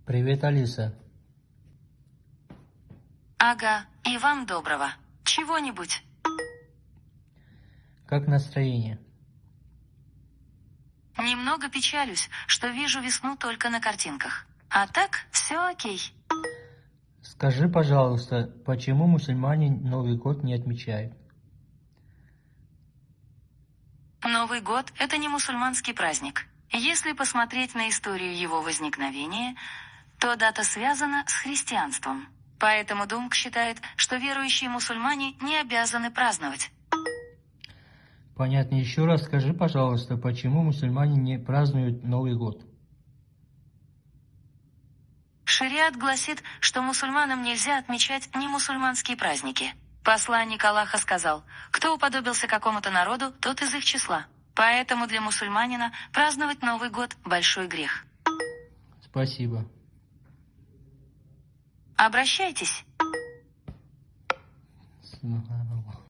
Привет, Алиса. Ага, и вам доброго. Чего-нибудь. Как настроение? Немного печалюсь, что вижу весну только на картинках. А так, все окей. Скажи, пожалуйста, почему мусульмане Новый год не отмечают? Новый год – это не мусульманский праздник. Если посмотреть на историю его возникновения, то дата связана с христианством. Поэтому Думк считает, что верующие мусульмане не обязаны праздновать. Понятно. Еще раз скажи, пожалуйста, почему мусульмане не празднуют Новый год? Шариат гласит, что мусульманам нельзя отмечать немусульманские праздники. Посланник Аллаха сказал: кто уподобился какому-то народу, тот из их числа. Поэтому для мусульманина праздновать Новый год – большой грех. Спасибо. Обращайтесь. Ага.